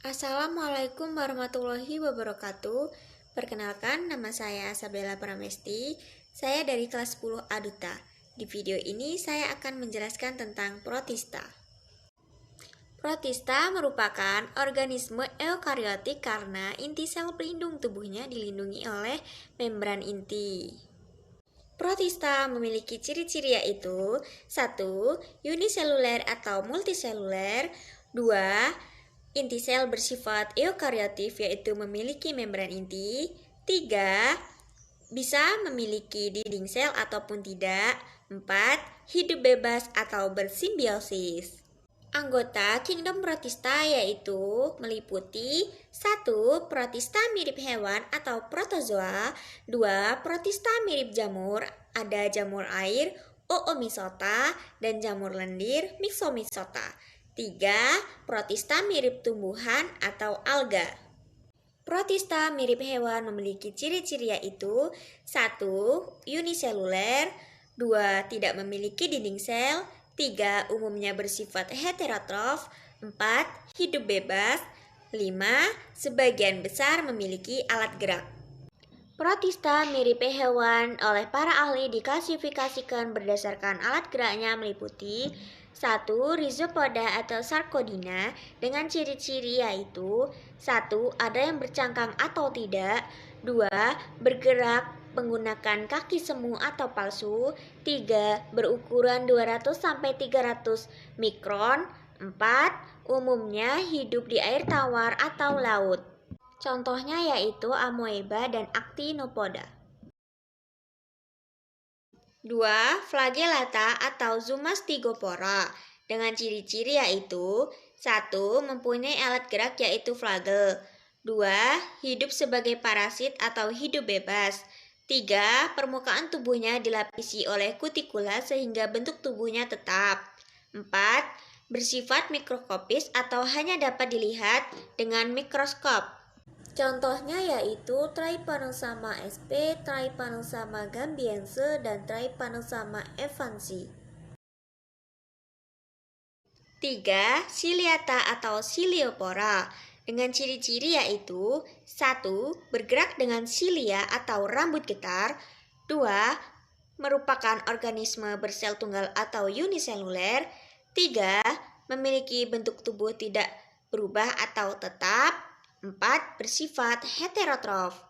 Assalamualaikum warahmatullahi wabarakatuh. Perkenalkan, nama saya Sabella Pramesti. Saya dari kelas 10 Aduta. Di video ini saya akan menjelaskan tentang protista. Protista merupakan organisme eukariotik karena inti sel pelindung tubuhnya dilindungi oleh membran inti. Protista memiliki ciri-ciri yaitu 1. Uniseluler atau multiseluler. 2. Inti sel bersifat eukariotif yaitu memiliki membran inti. 3. Bisa memiliki dinding sel ataupun tidak. 4. Hidup bebas atau bersimbiosis. Anggota kingdom protista yaitu meliputi 1. Protista mirip hewan atau protozoa. 2. Protista mirip jamur, ada jamur air, Oomycota, dan jamur lendir, Myxomycota. 3. Protista mirip tumbuhan atau alga. Protista mirip hewan memiliki ciri-ciri yaitu 1. Uniseluler. 2. Tidak memiliki dinding sel. 3. Umumnya bersifat heterotrof. 4. Hidup bebas. 5. Sebagian besar memiliki alat gerak. Protista mirip hewan oleh para ahli diklasifikasikan berdasarkan alat geraknya meliputi 1. Rhizopoda atau Sarcodina dengan ciri-ciri yaitu 1. Ada yang bercangkang atau tidak. 2. Bergerak menggunakan kaki semu atau palsu. 3. Berukuran 200-300 mikron. 4. Umumnya hidup di air tawar atau laut. Contohnya yaitu amoeba dan actinopoda. 2. Flagellata atau Zoomastigophora dengan ciri-ciri yaitu 1. Mempunyai alat gerak yaitu flagel. 2. Hidup sebagai parasit atau hidup bebas. 3. Permukaan tubuhnya dilapisi oleh kutikula sehingga bentuk tubuhnya tetap. 4. Bersifat mikroskopis atau hanya dapat dilihat dengan mikroskop. Contohnya yaitu Trypanosoma sp, Trypanosoma gambiense, dan Trypanosoma evansi. 3. Ciliata atau Ciliopora dengan ciri-ciri yaitu 1. Bergerak dengan cilia atau rambut getar. 2. Merupakan organisme bersel tunggal atau uniseluler. 3. Memiliki bentuk tubuh tidak berubah atau tetap. 4. Bersifat heterotrof.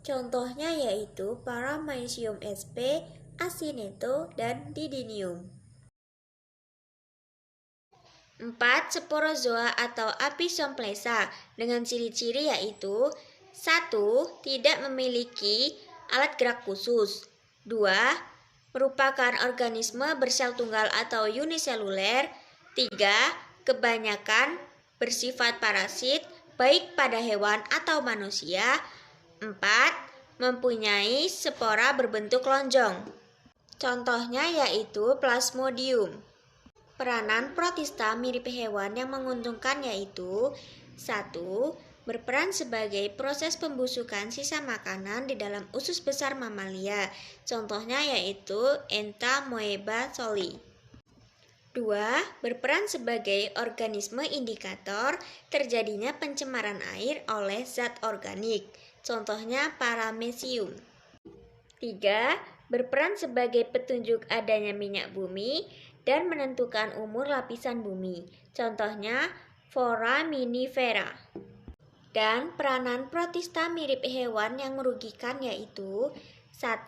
Contohnya yaitu Paramecium sp, Acineto, dan Didinium. 4. Sporozoa atau Aphisomplesa dengan ciri-ciri yaitu 1. Tidak memiliki alat gerak khusus. 2. Merupakan organisme bersel tunggal atau uniseluler. 3. Kebanyakan bersifat parasit baik pada hewan atau manusia. 4. Mempunyai spora berbentuk lonjong. Contohnya yaitu Plasmodium. Peranan protista mirip hewan yang menguntungkan yaitu 1. Berperan sebagai proses pembusukan sisa makanan di dalam usus besar mamalia. Contohnya yaitu Entamoeba soli. 2. Berperan sebagai organisme indikator terjadinya pencemaran air oleh zat organik. Contohnya Paramecium. 3. Berperan sebagai petunjuk adanya minyak bumi dan menentukan umur lapisan bumi. Contohnya Foraminifera. Dan peranan protista mirip hewan yang merugikan yaitu 1.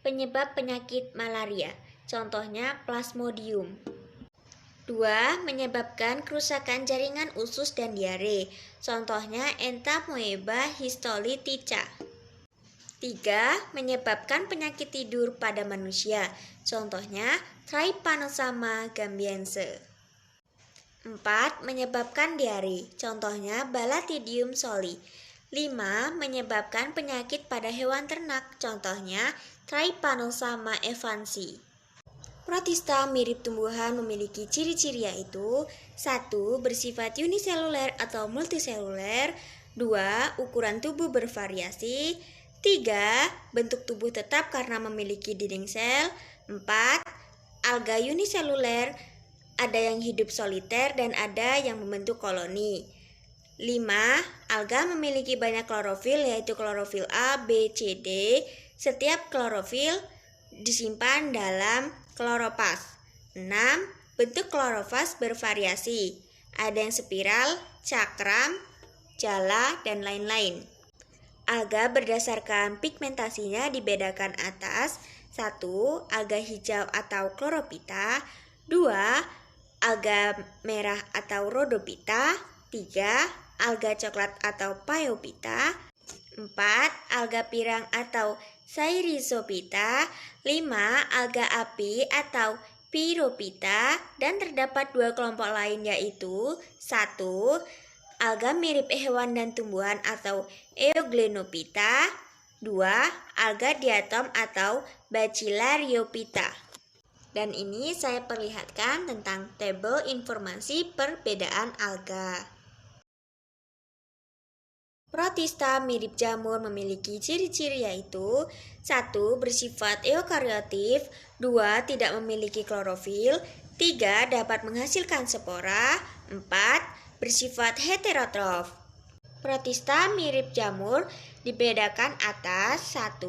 Penyebab penyakit malaria. Contohnya Plasmodium. 2. Menyebabkan kerusakan jaringan usus dan diare. Contohnya Entamoeba histolytica. 3. Menyebabkan penyakit tidur pada manusia. Contohnya Trypanosoma gambiense. 4. Menyebabkan diare. Contohnya Balatidium soli. 5. Menyebabkan penyakit pada hewan ternak. Contohnya Trypanosoma evansi. Protista mirip tumbuhan memiliki ciri-ciri yaitu 1. Bersifat uniseluler atau multiseluler. 2. Ukuran tubuh bervariasi. 3. Bentuk tubuh tetap karena memiliki dinding sel. 4. Alga uniseluler, ada yang hidup soliter dan ada yang membentuk koloni. 5. Alga memiliki banyak klorofil yaitu klorofil A, B, C, D. Setiap klorofil disimpan dalam kloroplas. 6. Bentuk kloroplas bervariasi. Ada yang spiral, cakram, jala, dan lain-lain. Alga berdasarkan pigmentasinya dibedakan atas. 1. Alga hijau atau chlorophyta. 2. Alga merah atau rhodophyta. 3. Alga coklat atau phaeophyta. 4. Alga pirang atau Cyrrhizophyta. 5. Alga api atau Pyrophyta. Dan terdapat 2 kelompok lain yaitu 1. Alga mirip hewan dan tumbuhan atau Euglenophyta. 2. Alga diatom atau Bacillariophyta. Dan ini saya perlihatkan tentang tabel informasi perbedaan alga. Protista mirip jamur memiliki ciri-ciri yaitu 1. Bersifat eukariotif. 2. Tidak memiliki klorofil. 3. Dapat menghasilkan spora. 4. Bersifat heterotrof. Protista mirip jamur dibedakan atas. 1.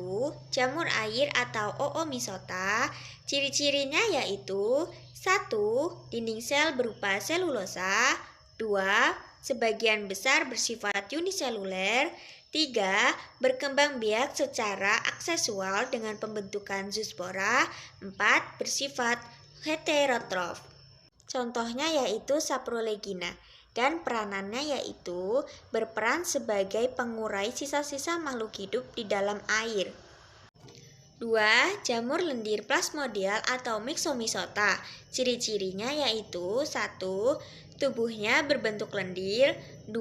Jamur air atau Oomycota. Ciri-cirinya yaitu 1. Dinding sel berupa selulosa. 2. Sebagian besar bersifat uniseluler. 3. Berkembang biak secara aksesual dengan pembentukan zoospora. 4. Bersifat heterotrof. Contohnya yaitu Saprolegina. Dan peranannya yaitu berperan sebagai pengurai sisa-sisa makhluk hidup di dalam air. 2. Jamur lendir plasmodial atau Myxomycota. Ciri-cirinya yaitu 1. Tubuhnya berbentuk lendir. 2.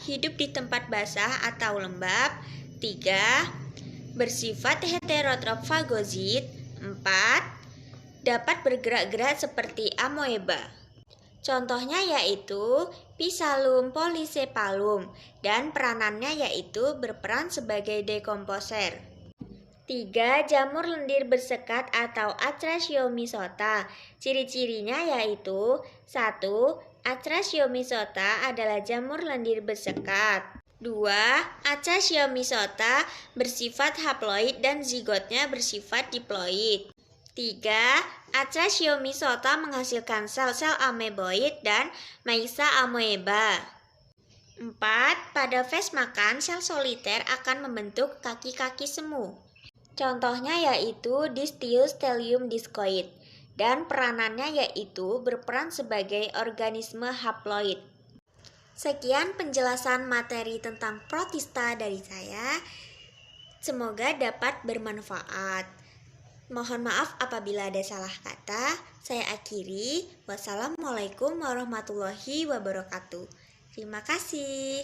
Hidup di tempat basah atau lembab. 3. Bersifat heterotrof fagosit. 4. Dapat bergerak-gerak seperti amoeba. Contohnya yaitu Physalum polycephalum dan peranannya yaitu berperan sebagai dekomposer. 3. Jamur lendir bersekat atau Atrachyomycota. Ciri-cirinya yaitu 1. Atrachyomycota adalah jamur lendir bersekat. 2. Atrachyomycota bersifat haploid dan zigotnya bersifat diploid. 3. Atrachyomycota menghasilkan sel-sel ameboid dan maisa amoeba. 4. Pada fase makan, sel soliter akan membentuk kaki-kaki semu. Contohnya yaitu Dystiustellium discoid. Dan peranannya yaitu berperan sebagai organisme haploid. Sekian penjelasan materi tentang protista dari saya. Semoga dapat bermanfaat. Mohon maaf apabila ada salah kata. Saya akhiri. Wassalamualaikum warahmatullahi wabarakatuh. Terima kasih.